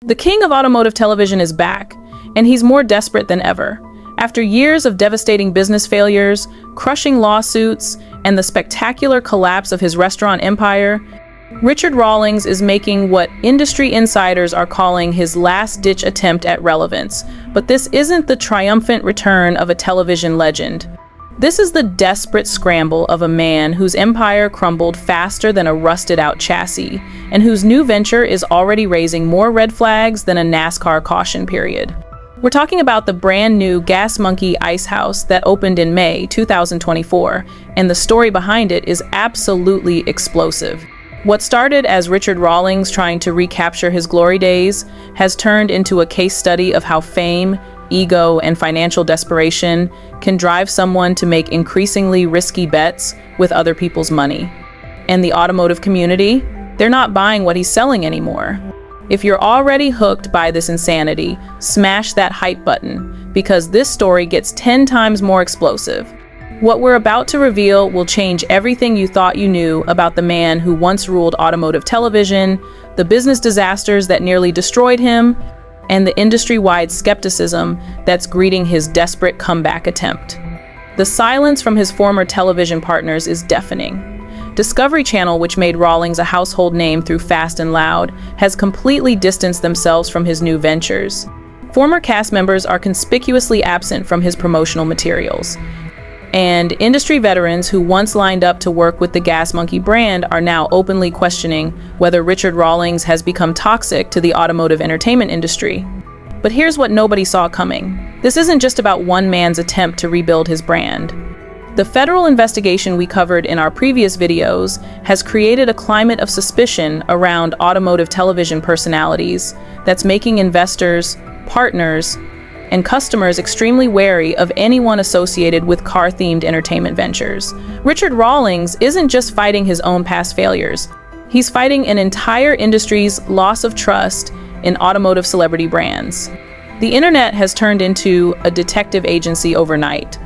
The king of automotive television is back, and he's more desperate than ever. After years of devastating business failures, crushing lawsuits, and the spectacular collapse of his restaurant empire, Richard Rawlings is making what industry insiders are calling his last-ditch attempt at relevance. But this isn't the triumphant return of a television legend. This is the desperate scramble of a man whose empire crumbled faster than a rusted-out chassis, and whose new venture is already raising more red flags than a NASCAR caution period. We're talking about the brand new Gas Monkey Ice House that opened in May 2024, and the story behind it is absolutely explosive. What started as Richard Rawlings trying to recapture his glory days has turned into a case study of how fame, ego, and financial desperation can drive someone to make increasingly risky bets with other people's money. And the automotive community, they're not buying what he's selling anymore. If you're already hooked by this insanity, smash that hype button, because this story gets 10 times more explosive. What we're about to reveal will change everything you thought you knew about the man who once ruled automotive television, the business disasters that nearly destroyed him, and the industry-wide skepticism that's greeting his desperate comeback attempt. The silence from his former television partners is deafening. Discovery Channel, which made Rawlings a household name through Fast and Loud, has completely distanced themselves from his new ventures. Former cast members are conspicuously absent from his promotional materials. And industry veterans who once lined up to work with the Gas Monkey brand are now openly questioning whether Richard Rawlings has become toxic to the automotive entertainment industry. But here's what nobody saw coming. This isn't just about one man's attempt to rebuild his brand. The federal investigation we covered in our previous videos has created a climate of suspicion around automotive television personalities that's making investors, partners, and customers extremely wary of anyone associated with car-themed entertainment ventures. Richard Rawlings isn't just fighting his own past failures. He's fighting an entire industry's loss of trust in automotive celebrity brands. The internet has turned into a detective agency overnight.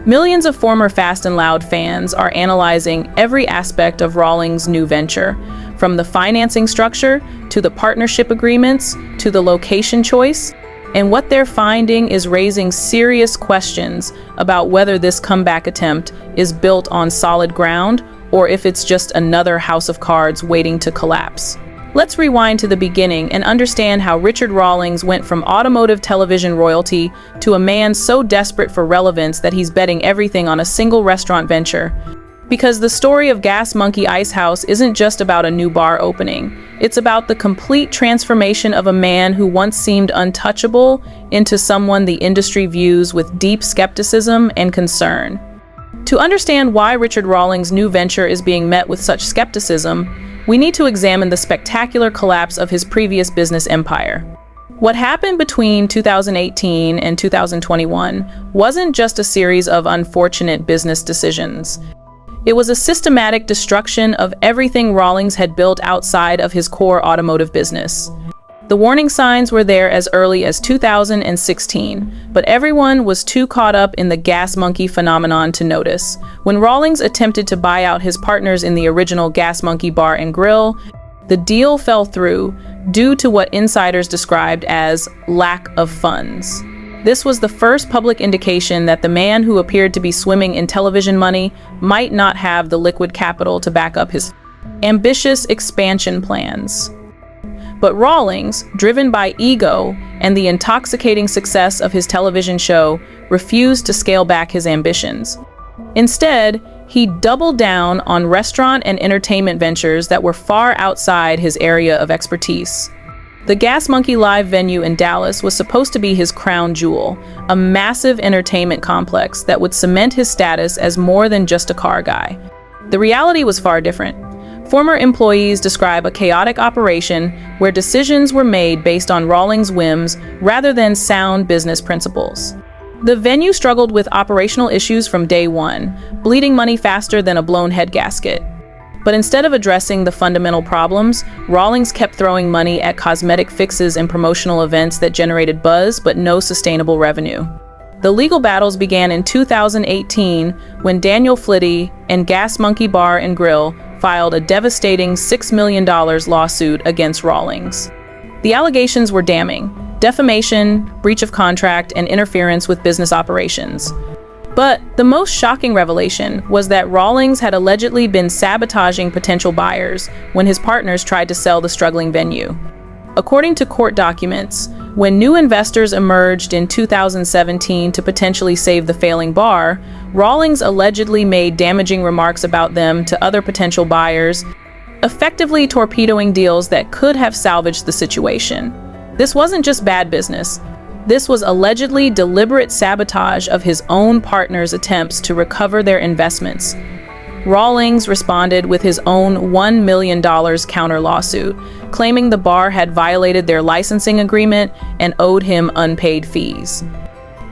Millions of former Fast and Loud fans are analyzing every aspect of Rawlings' new venture, from the financing structure to the partnership agreements to the location choice. And what they're finding is raising serious questions about whether this comeback attempt is built on solid ground or if it's just another house of cards waiting to collapse. Let's rewind to the beginning and understand how Richard Rawlings went from automotive television royalty to a man so desperate for relevance that he's betting everything on a single restaurant venture. Because the story of Gas Monkey Ice House isn't just about a new bar opening. It's about the complete transformation of a man who once seemed untouchable into someone the industry views with deep skepticism and concern. To understand why Richard Rawlings' new venture is being met with such skepticism, we need to examine the spectacular collapse of his previous business empire. What happened between 2018 and 2021 wasn't just a series of unfortunate business decisions. It was a systematic destruction of everything Rawlings had built outside of his core automotive business. The warning signs were there as early as 2016, but everyone was too caught up in the Gas Monkey phenomenon to notice. When Rawlings attempted to buy out his partners in the original Gas Monkey Bar and Grill, the deal fell through due to what insiders described as lack of funds. This was the first public indication that the man who appeared to be swimming in television money might not have the liquid capital to back up his ambitious expansion plans. But Rawlings, driven by ego and the intoxicating success of his television show, refused to scale back his ambitions. Instead, he doubled down on restaurant and entertainment ventures that were far outside his area of expertise. The Gas Monkey Live venue in Dallas was supposed to be his crown jewel, a massive entertainment complex that would cement his status as more than just a car guy. The reality was far different. Former employees describe a chaotic operation where decisions were made based on Rawlings' whims rather than sound business principles. The venue struggled with operational issues from day one, bleeding money faster than a blown head gasket. But instead of addressing the fundamental problems, Rawlings kept throwing money at cosmetic fixes and promotional events that generated buzz but no sustainable revenue. The legal battles began in 2018 when Daniel Flitty and Gas Monkey Bar and Grill filed a devastating $6 million lawsuit against Rawlings. The allegations were damning: defamation, breach of contract, and interference with business operations. But the most shocking revelation was that Rawlings had allegedly been sabotaging potential buyers when his partners tried to sell the struggling venue. According to court documents, when new investors emerged in 2017 to potentially save the failing bar, Rawlings allegedly made damaging remarks about them to other potential buyers, effectively torpedoing deals that could have salvaged the situation. This wasn't just bad business. This was allegedly deliberate sabotage of his own partners' attempts to recover their investments. Rawlings responded with his own $1 million counter lawsuit, claiming the bar had violated their licensing agreement and owed him unpaid fees.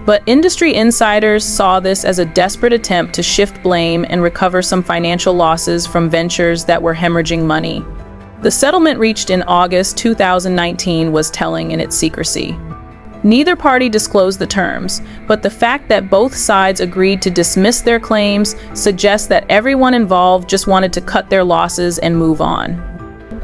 But industry insiders saw this as a desperate attempt to shift blame and recover some financial losses from ventures that were hemorrhaging money. The settlement reached in August 2019 was telling in its secrecy. Neither party disclosed the terms, but the fact that both sides agreed to dismiss their claims suggests that everyone involved just wanted to cut their losses and move on.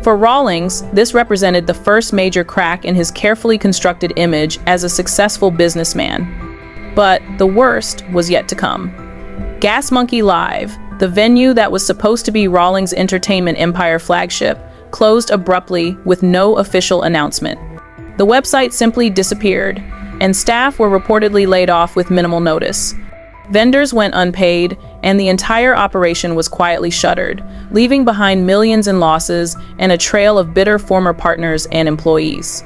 For Rawlings, this represented the first major crack in his carefully constructed image as a successful businessman. But the worst was yet to come. Gas Monkey Live, the venue that was supposed to be Rawlings' entertainment empire flagship, closed abruptly with no official announcement. The website simply disappeared, and staff were reportedly laid off with minimal notice. Vendors went unpaid, and the entire operation was quietly shuttered, leaving behind millions in losses and a trail of bitter former partners and employees.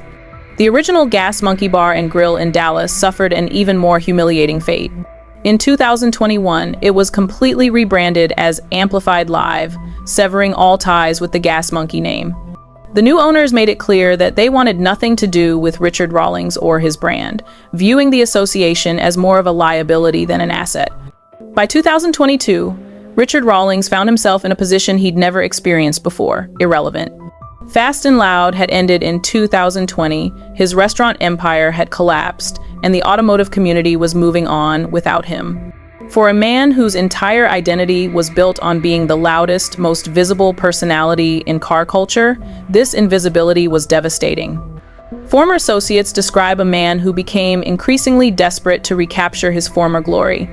The original Gas Monkey Bar and Grill in Dallas suffered an even more humiliating fate. In 2021, it was completely rebranded as Amplified Live, severing all ties with the Gas Monkey name. The new owners made it clear that they wanted nothing to do with Richard Rawlings or his brand, viewing the association as more of a liability than an asset. By 2022, Richard Rawlings found himself in a position he'd never experienced before: irrelevant. Fast and Loud had ended in 2020, his restaurant empire had collapsed, and the automotive community was moving on without him. For a man whose entire identity was built on being the loudest, most visible personality in car culture, this invisibility was devastating. Former associates describe a man who became increasingly desperate to recapture his former glory.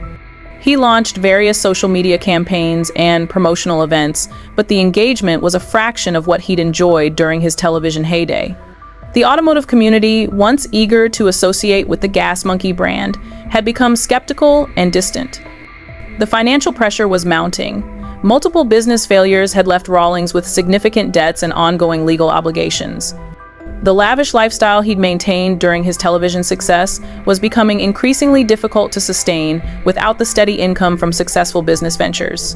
He launched various social media campaigns and promotional events, but the engagement was a fraction of what he'd enjoyed during his television heyday. The automotive community, once eager to associate with the Gas Monkey brand, had become skeptical and distant. The financial pressure was mounting. Multiple business failures had left Rawlings with significant debts and ongoing legal obligations. The lavish lifestyle he'd maintained during his television success was becoming increasingly difficult to sustain without the steady income from successful business ventures.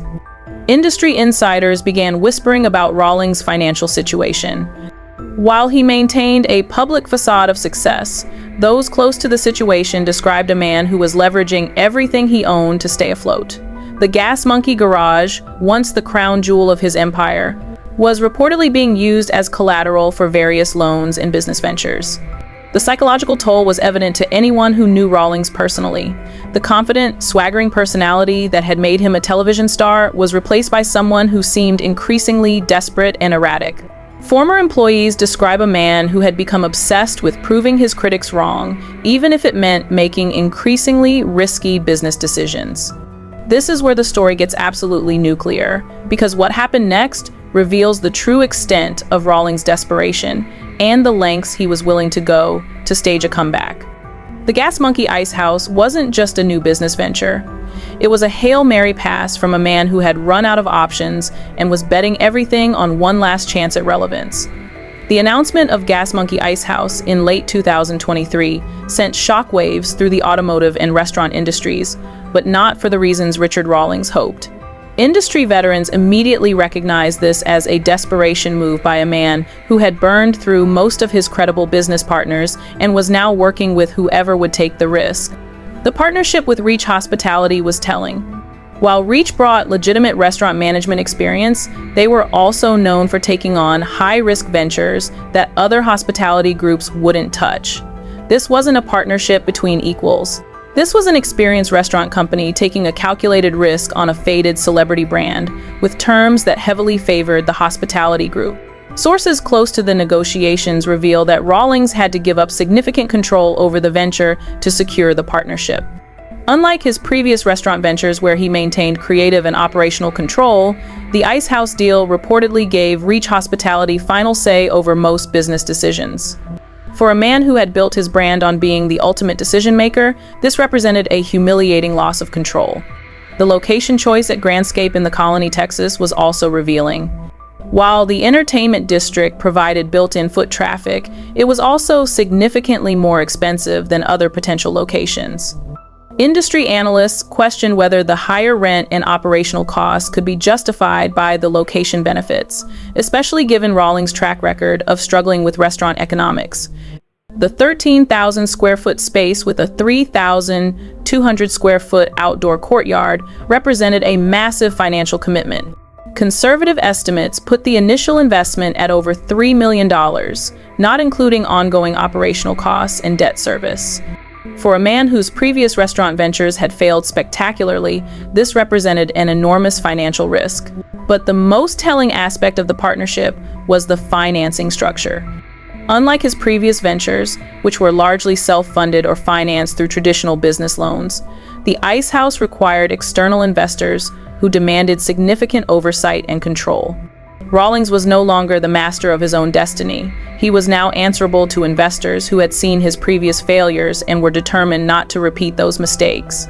Industry insiders began whispering about Rawlings' financial situation. While he maintained a public facade of success, those close to the situation described a man who was leveraging everything he owned to stay afloat. The Gas Monkey Garage, once the crown jewel of his empire, was reportedly being used as collateral for various loans and business ventures. The psychological toll was evident to anyone who knew Rawlings personally. The confident, swaggering personality that had made him a television star was replaced by someone who seemed increasingly desperate and erratic. Former employees describe a man who had become obsessed with proving his critics wrong, even if it meant making increasingly risky business decisions. This is where the story gets absolutely nuclear, because what happened next reveals the true extent of Rawlings' desperation and the lengths he was willing to go to stage a comeback. The Gas Monkey Ice House wasn't just a new business venture. It was a Hail Mary pass from a man who had run out of options and was betting everything on one last chance at relevance. The announcement of Gas Monkey Ice House in late 2023 sent shockwaves through the automotive and restaurant industries, but not for the reasons Richard Rawlings hoped. Industry veterans immediately recognized this as a desperation move by a man who had burned through most of his credible business partners and was now working with whoever would take the risk. The partnership with Reach Hospitality was telling. While Reach brought legitimate restaurant management experience, they were also known for taking on high-risk ventures that other hospitality groups wouldn't touch. This wasn't a partnership between equals. This was an experienced restaurant company taking a calculated risk on a faded celebrity brand, with terms that heavily favored the hospitality group. Sources close to the negotiations reveal that Rawlings had to give up significant control over the venture to secure the partnership. Unlike his previous restaurant ventures where he maintained creative and operational control, the Ice House deal reportedly gave Reach Hospitality final say over most business decisions. For a man who had built his brand on being the ultimate decision-maker, this represented a humiliating loss of control. The location choice at Grandscape in the Colony, Texas was also revealing. While the entertainment district provided built-in foot traffic, it was also significantly more expensive than other potential locations. Industry analysts questioned whether the higher rent and operational costs could be justified by the location benefits, especially given Rawlings' track record of struggling with restaurant economics. The 13,000 square foot space with a 3,200 square foot outdoor courtyard represented a massive financial commitment. Conservative estimates put the initial investment at over $3 million, not including ongoing operational costs and debt service. For a man whose previous restaurant ventures had failed spectacularly, this represented an enormous financial risk. But the most telling aspect of the partnership was the financing structure. Unlike his previous ventures, which were largely self-funded or financed through traditional business loans, the Ice House required external investors who demanded significant oversight and control. Rawlings was no longer the master of his own destiny. He was now answerable to investors who had seen his previous failures and were determined not to repeat those mistakes.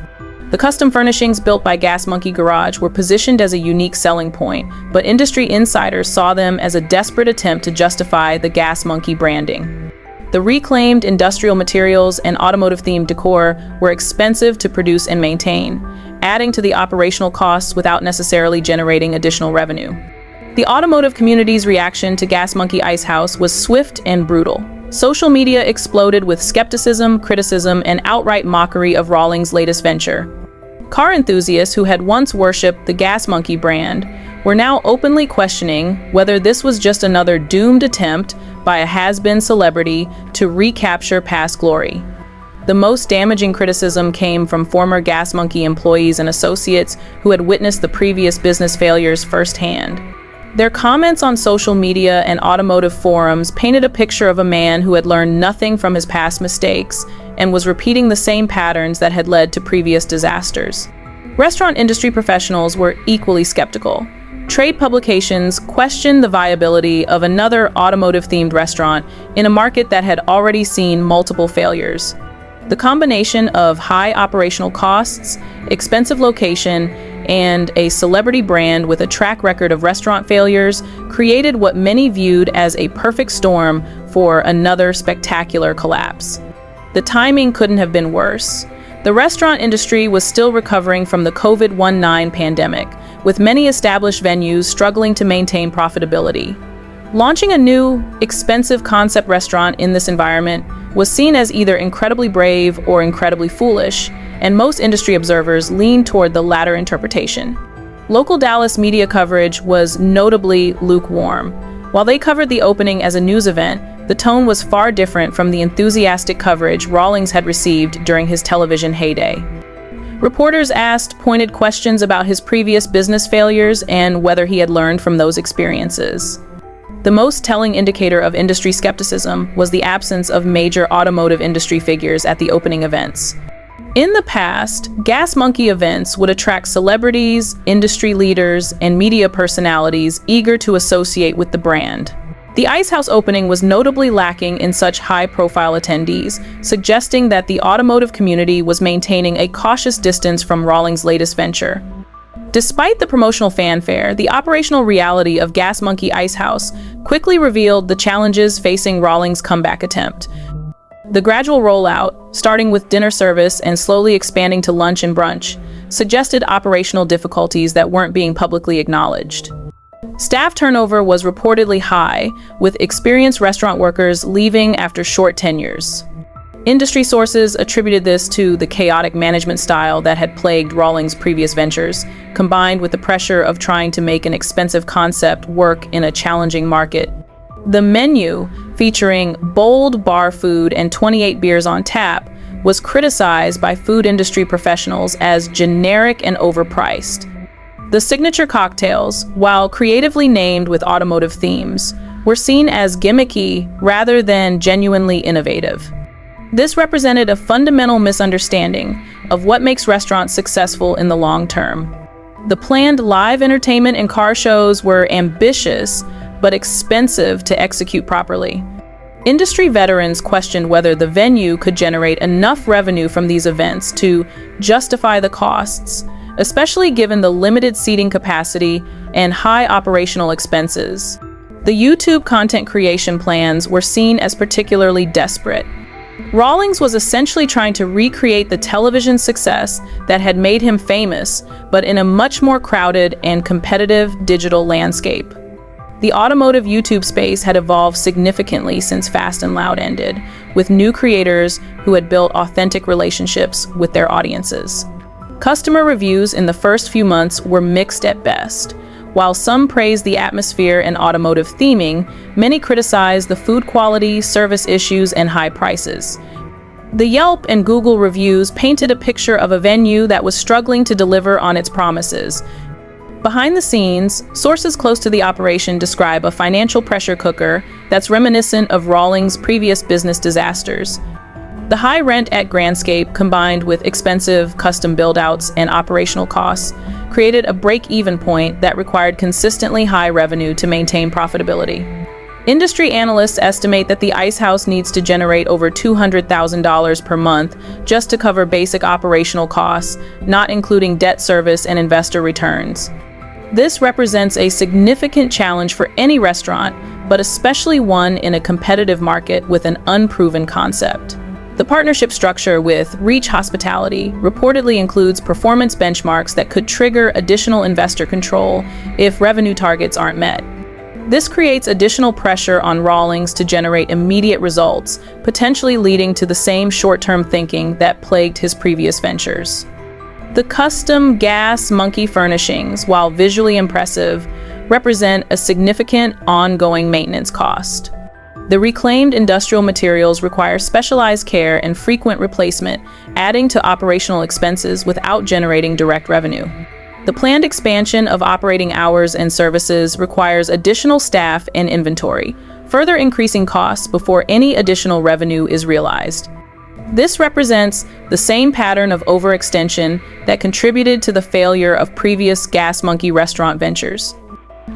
The custom furnishings built by Gas Monkey Garage were positioned as a unique selling point, but industry insiders saw them as a desperate attempt to justify the Gas Monkey branding. The reclaimed industrial materials and automotive-themed decor were expensive to produce and maintain, adding to the operational costs without necessarily generating additional revenue. The automotive community's reaction to Gas Monkey Ice House was swift and brutal. Social media exploded with skepticism, criticism, and outright mockery of Rawlings' latest venture. Car enthusiasts who had once worshipped the Gas Monkey brand were now openly questioning whether this was just another doomed attempt by a has-been celebrity to recapture past glory. The most damaging criticism came from former Gas Monkey employees and associates who had witnessed the previous business failures firsthand. Their comments on social media and automotive forums painted a picture of a man who had learned nothing from his past mistakes and was repeating the same patterns that had led to previous disasters. Restaurant industry professionals were equally skeptical. Trade publications questioned the viability of another automotive-themed restaurant in a market that had already seen multiple failures. The combination of high operational costs, expensive location, and a celebrity brand with a track record of restaurant failures created what many viewed as a perfect storm for another spectacular collapse. The timing couldn't have been worse. The restaurant industry was still recovering from the COVID-19 pandemic, with many established venues struggling to maintain profitability. Launching a new, expensive concept restaurant in this environment was seen as either incredibly brave or incredibly foolish, and most industry observers leaned toward the latter interpretation. Local Dallas media coverage was notably lukewarm. While they covered the opening as a news event, the tone was far different from the enthusiastic coverage Rawlings had received during his television heyday. Reporters asked pointed questions about his previous business failures and whether he had learned from those experiences. The most telling indicator of industry skepticism was the absence of major automotive industry figures at the opening events. In the past, Gas Monkey events would attract celebrities, industry leaders, and media personalities eager to associate with the brand. The Ice House opening was notably lacking in such high-profile attendees, suggesting that the automotive community was maintaining a cautious distance from Rawlings' latest venture. Despite the promotional fanfare, the operational reality of Gas Monkey Ice House quickly revealed the challenges facing Rawlings' comeback attempt. The gradual rollout, starting with dinner service and slowly expanding to lunch and brunch, suggested operational difficulties that weren't being publicly acknowledged. Staff turnover was reportedly high, with experienced restaurant workers leaving after short tenures. Industry sources attributed this to the chaotic management style that had plagued Rawlings' previous ventures, combined with the pressure of trying to make an expensive concept work in a challenging market. The menu, featuring bold bar food and 28 beers on tap, was criticized by food industry professionals as generic and overpriced. The signature cocktails, while creatively named with automotive themes, were seen as gimmicky rather than genuinely innovative. This represented a fundamental misunderstanding of what makes restaurants successful in the long term. The planned live entertainment and car shows were ambitious but expensive to execute properly. Industry veterans questioned whether the venue could generate enough revenue from these events to justify the costs, especially given the limited seating capacity and high operational expenses. The YouTube content creation plans were seen as particularly desperate. Rawlings was essentially trying to recreate the television success that had made him famous, but in a much more crowded and competitive digital landscape. The automotive YouTube space had evolved significantly since Fast and Loud ended, with new creators who had built authentic relationships with their audiences. Customer reviews in the first few months were mixed at best. While some praised the atmosphere and automotive theming, many criticized the food quality, service issues, and high prices. The Yelp and Google reviews painted a picture of a venue that was struggling to deliver on its promises. Behind the scenes, sources close to the operation describe a financial pressure cooker that's reminiscent of Rawlings' previous business disasters. The high rent at Grandscape, combined with expensive custom build-outs and operational costs, created a break-even point that required consistently high revenue to maintain profitability. Industry analysts estimate that the Ice House needs to generate over $200,000 per month just to cover basic operational costs, not including debt service and investor returns. This represents a significant challenge for any restaurant, but especially one in a competitive market with an unproven concept. The partnership structure with Reach Hospitality reportedly includes performance benchmarks that could trigger additional investor control if revenue targets aren't met. This creates additional pressure on Rawlings to generate immediate results, potentially leading to the same short-term thinking that plagued his previous ventures. The custom gas monkey furnishings, while visually impressive, represent a significant ongoing maintenance cost. The reclaimed industrial materials require specialized care and frequent replacement, adding to operational expenses without generating direct revenue. The planned expansion of operating hours and services requires additional staff and inventory, further increasing costs before any additional revenue is realized. This represents the same pattern of overextension that contributed to the failure of previous Gas Monkey restaurant ventures.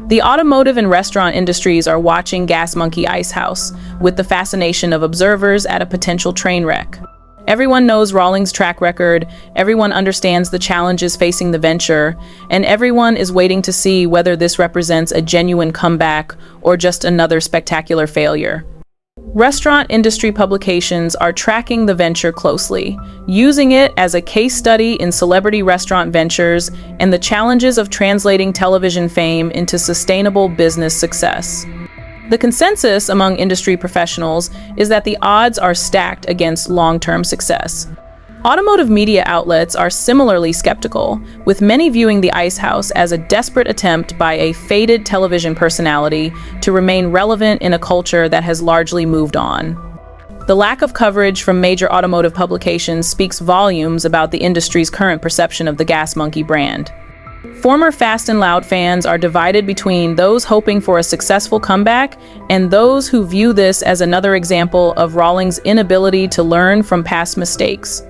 The automotive and restaurant industries are watching Gas Monkey Ice House with the fascination of observers at a potential train wreck. Everyone knows Rawlings' track record, everyone understands the challenges facing the venture, and everyone is waiting to see whether this represents a genuine comeback or just another spectacular failure. Restaurant industry publications are tracking the venture closely, using it as a case study in celebrity restaurant ventures and the challenges of translating television fame into sustainable business success. The consensus among industry professionals is that the odds are stacked against long-term success. Automotive media outlets are similarly skeptical, with many viewing the Ice House as a desperate attempt by a faded television personality to remain relevant in a culture that has largely moved on. The lack of coverage from major automotive publications speaks volumes about the industry's current perception of the Gas Monkey brand. Former Fast and Loud fans are divided between those hoping for a successful comeback and those who view this as another example of Rawlings' inability to learn from past mistakes.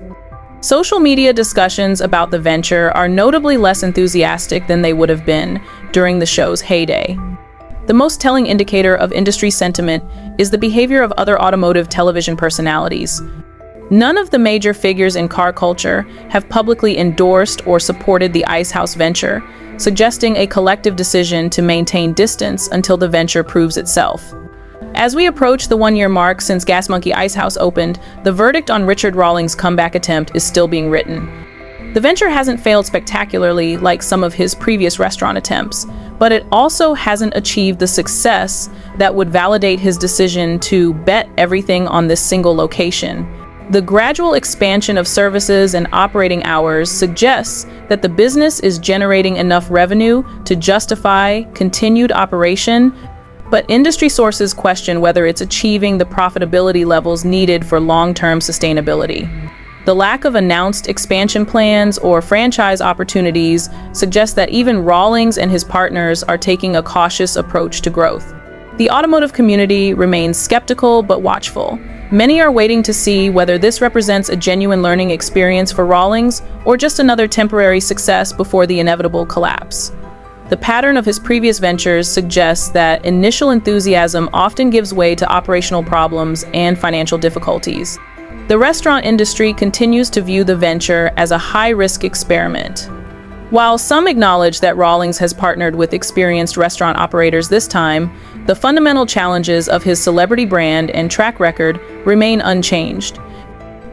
Social media discussions about the venture are notably less enthusiastic than they would have been during the show's heyday. The most telling indicator of industry sentiment is the behavior of other automotive television personalities. None of the major figures in car culture have publicly endorsed or supported the Ice House venture, suggesting a collective decision to maintain distance until the venture proves itself. As we approach the one-year mark since Gas Monkey Ice House opened, the verdict on Richard Rawlings' comeback attempt is still being written. The venture hasn't failed spectacularly like some of his previous restaurant attempts, but it also hasn't achieved the success that would validate his decision to bet everything on this single location. The gradual expansion of services and operating hours suggests that the business is generating enough revenue to justify continued operation, but industry sources question whether it's achieving the profitability levels needed for long-term sustainability. The lack of announced expansion plans or franchise opportunities suggests that even Rawlings and his partners are taking a cautious approach to growth. The automotive community remains skeptical but watchful. Many are waiting to see whether this represents a genuine learning experience for Rawlings or just another temporary success before the inevitable collapse. The pattern of his previous ventures suggests that initial enthusiasm often gives way to operational problems and financial difficulties. The restaurant industry continues to view the venture as a high-risk experiment. While some acknowledge that Rawlings has partnered with experienced restaurant operators this time, the fundamental challenges of his celebrity brand and track record remain unchanged.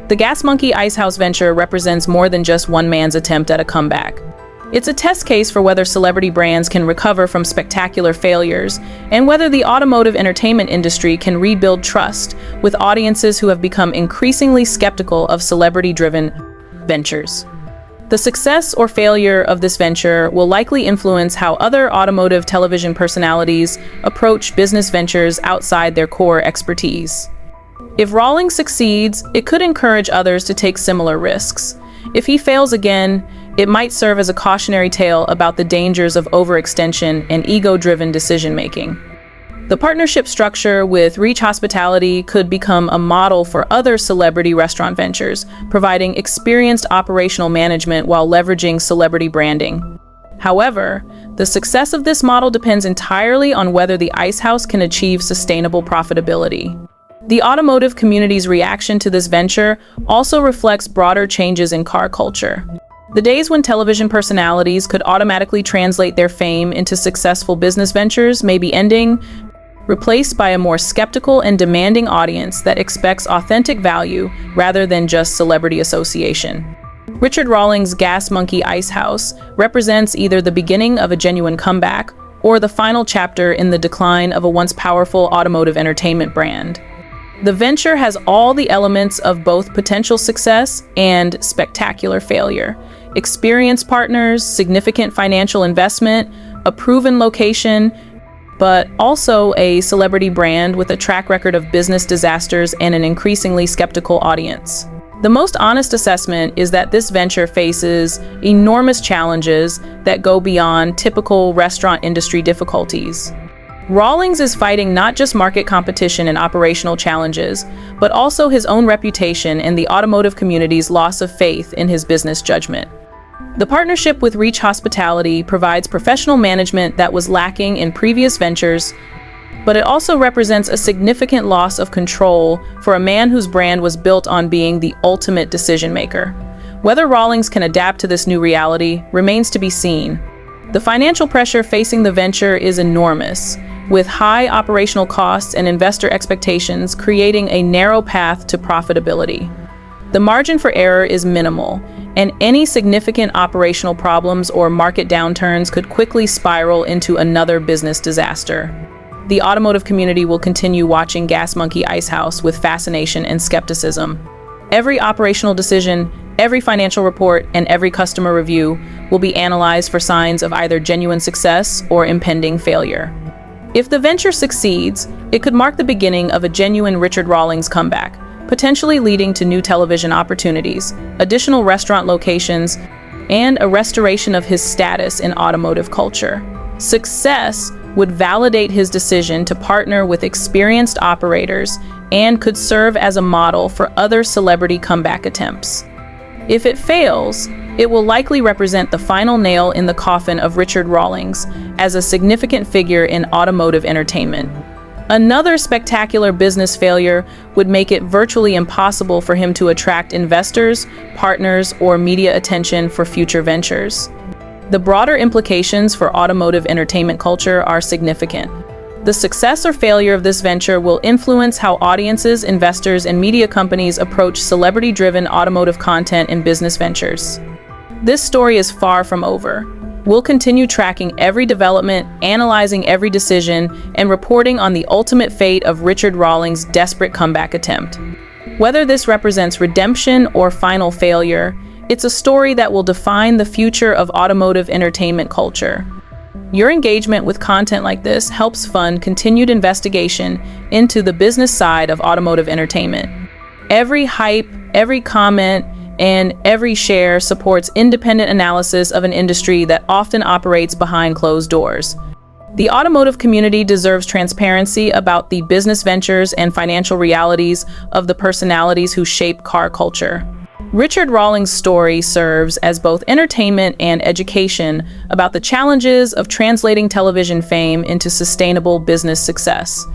The Gas Monkey Icehouse venture represents more than just one man's attempt at a comeback. It's a test case for whether celebrity brands can recover from spectacular failures and whether the automotive entertainment industry can rebuild trust with audiences who have become increasingly skeptical of celebrity-driven ventures. The success or failure of this venture will likely influence how other automotive television personalities approach business ventures outside their core expertise. If Rawlings succeeds, it could encourage others to take similar risks. If he fails again, it might serve as a cautionary tale about the dangers of overextension and ego-driven decision-making. The partnership structure with Reach Hospitality could become a model for other celebrity restaurant ventures, providing experienced operational management while leveraging celebrity branding. However, the success of this model depends entirely on whether the Icehouse can achieve sustainable profitability. The automotive community's reaction to this venture also reflects broader changes in car culture. The days when television personalities could automatically translate their fame into successful business ventures may be ending, replaced by a more skeptical and demanding audience that expects authentic value rather than just celebrity association. Richard Rawlings' Gas Monkey Icehouse represents either the beginning of a genuine comeback or the final chapter in the decline of a once powerful automotive entertainment brand. The venture has all the elements of both potential success and spectacular failure: experienced partners, significant financial investment, a proven location, but also a celebrity brand with a track record of business disasters and an increasingly skeptical audience. The most honest assessment is that this venture faces enormous challenges that go beyond typical restaurant industry difficulties. Rawlings is fighting not just market competition and operational challenges, but also his own reputation and the automotive community's loss of faith in his business judgment. The partnership with Reach Hospitality provides professional management that was lacking in previous ventures, but it also represents a significant loss of control for a man whose brand was built on being the ultimate decision maker. Whether Rawlings can adapt to this new reality remains to be seen. The financial pressure facing the venture is enormous, with high operational costs and investor expectations creating a narrow path to profitability. The margin for error is minimal, and any significant operational problems or market downturns could quickly spiral into another business disaster. The automotive community will continue watching Gas Monkey Icehouse with fascination and skepticism. Every operational decision, every financial report, and every customer review will be analyzed for signs of either genuine success or impending failure. If the venture succeeds, it could mark the beginning of a genuine Richard Rawlings comeback, potentially leading to new television opportunities, additional restaurant locations, and a restoration of his status in automotive culture. Success would validate his decision to partner with experienced operators and could serve as a model for other celebrity comeback attempts. If it fails, it will likely represent the final nail in the coffin of Richard Rawlings as a significant figure in automotive entertainment. Another spectacular business failure would make it virtually impossible for him to attract investors, partners, or media attention for future ventures. The broader implications for automotive entertainment culture are significant. The success or failure of this venture will influence how audiences, investors, and media companies approach celebrity-driven automotive content and business ventures. This story is far from over. We'll continue tracking every development, analyzing every decision, and reporting on the ultimate fate of Richard Rawlings' desperate comeback attempt. Whether this represents redemption or final failure, it's a story that will define the future of automotive entertainment culture. Your engagement with content like this helps fund continued investigation into the business side of automotive entertainment. Every hype, every comment, and every share supports independent analysis of an industry that often operates behind closed doors. The automotive community deserves transparency about the business ventures and financial realities of the personalities who shape car culture. Richard Rawlings' story serves as both entertainment and education about the challenges of translating television fame into sustainable business success.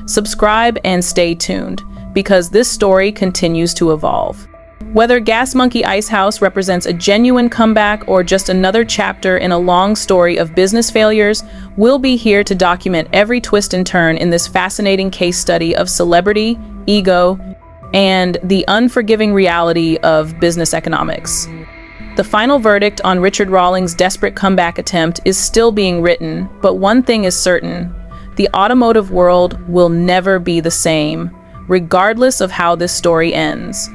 Subscribe and stay tuned, because this story continues to evolve. Whether Gas Monkey Icehouse represents a genuine comeback or just another chapter in a long story of business failures, we'll be here to document every twist and turn in this fascinating case study of celebrity, ego, and the unforgiving reality of business economics. The final verdict on Richard Rawlings' desperate comeback attempt is still being written, but one thing is certain: the automotive world will never be the same, regardless of how this story ends.